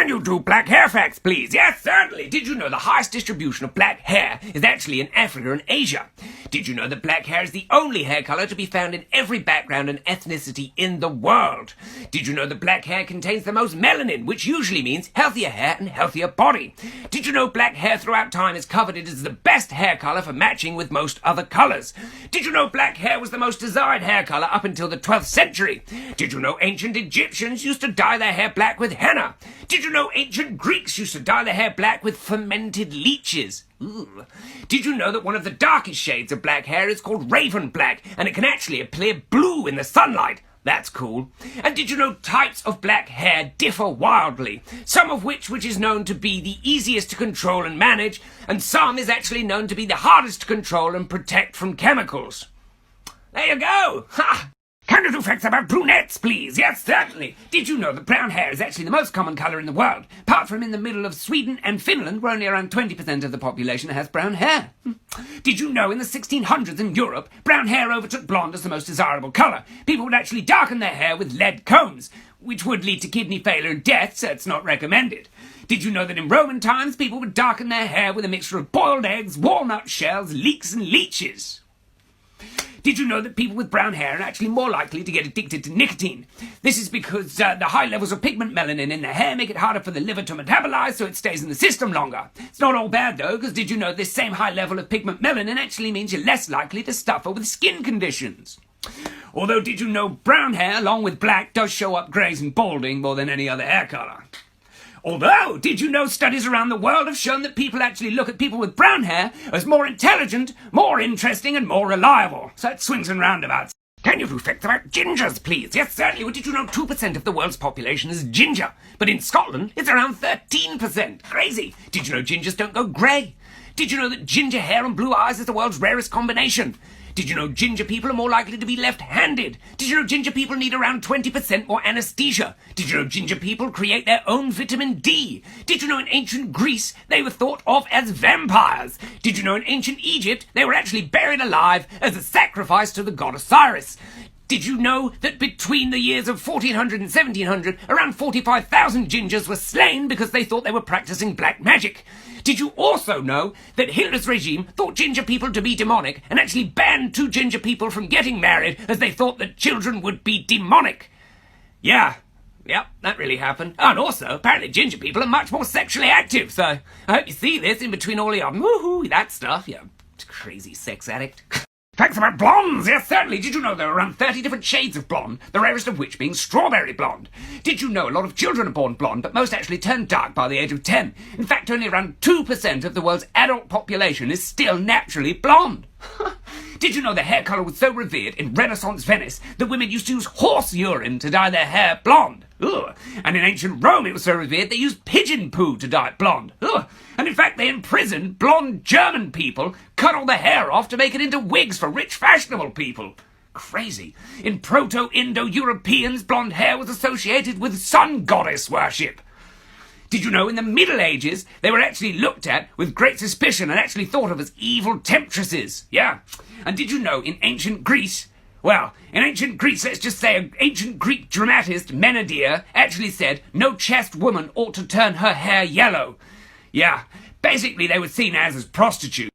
Can you do black hair facts, please? Yes, certainly. Did you know the highest distribution of black hair is actually in Africa and Asia? Did you know that black hair is the only hair color to be found in every background and ethnicity in the world? Did you know that black hair contains the most melanin, which usually means healthier hair and healthier body? Did you know black hair throughout time is coveted as the best hair color for matching with most other colors? Did you know black hair was the most desired hair color up until the 12th century? Did you know ancient Egyptians used to dye their hair black with henna? Did you know ancient Greeks used to dye their hair black with fermented leeches? Ooh. Did you know that one of the darkest shades of black hair is called raven black, and it can actually appear blue in the sunlight? That's cool. And did you know types of black hair differ wildly? Some of which is known to be the easiest to control and manage, and some is actually known to be the hardest to control and protect from chemicals. There you go! Ha! Can you do facts about brunettes, please? Yes, certainly. Did you know that brown hair is actually the most common colour in the world? Apart from in the middle of Sweden and Finland, where only around 20% of the population has brown hair. Did you know in the 1600s in Europe, brown hair overtook blonde as the most desirable colour? People would actually darken their hair with lead combs, which would lead to kidney failure and death, so it's not recommended. Did you know that in Roman times, people would darken their hair with a mixture of boiled eggs, walnut shells, leeks and leeches? Did you know that people with brown hair are actually more likely to get addicted to nicotine? This is because the high levels of pigment melanin in the hair make it harder for the liver to metabolize, so it stays in the system longer. It's not all bad though, because did you know this same high level of pigment melanin actually means you're less likely to suffer with skin conditions? Although did you know brown hair, along with black, does show up greys and balding more than any other hair colour? Although, did you know studies around the world have shown that people actually look at people with brown hair as more intelligent, more interesting and more reliable? So it swings and roundabouts. Can you do facts about gingers, please? Yes, certainly. Well, did you know 2% of the world's population is ginger? But in Scotland, it's around 13%. Crazy. Did you know gingers don't go grey? Did you know that ginger hair and blue eyes is the world's rarest combination? Did you know ginger people are more likely to be left-handed? Did you know ginger people need around 20% more anesthesia? Did you know ginger people create their own vitamin D? Did you know in ancient Greece they were thought of as vampires? Did you know in ancient Egypt they were actually buried alive as a sacrifice to the god Osiris? Did you know that between the years of 1400 and 1700, around 45,000 gingers were slain because they thought they were practicing black magic? Did you also know that Hitler's regime thought ginger people to be demonic and actually banned 2 ginger people from getting married as they thought that children would be demonic? Yeah, that really happened. Oh, and also, apparently ginger people are much more sexually active, so I hope you see this in between all your woohoo, that stuff, you crazy sex addict. Facts about blondes! Yes, certainly. Did you know there are around 30 different shades of blonde, the rarest of which being strawberry blonde? Did you know a lot of children are born blonde, but most actually turn dark by the age of 10? In fact, only around 2% of the world's adult population is still naturally blonde. Did you know the hair colour was so revered in Renaissance Venice that women used to use horse urine to dye their hair blonde? Ugh. And in ancient Rome it was so revered they used pigeon poo to dye it blonde. Ugh. And in fact they imprisoned blonde German people, cut all the hair off to make it into wigs for rich fashionable people. Crazy. In Proto-Indo-Europeans, blonde hair was associated with sun goddess worship. Did you know in the Middle Ages they were actually looked at with great suspicion and actually thought of as evil temptresses? Yeah. And did you know in ancient Greece, well, in ancient Greece, let's just say an ancient Greek dramatist, Menedea, actually said no chaste woman ought to turn her hair yellow. Yeah, basically they were seen as prostitutes.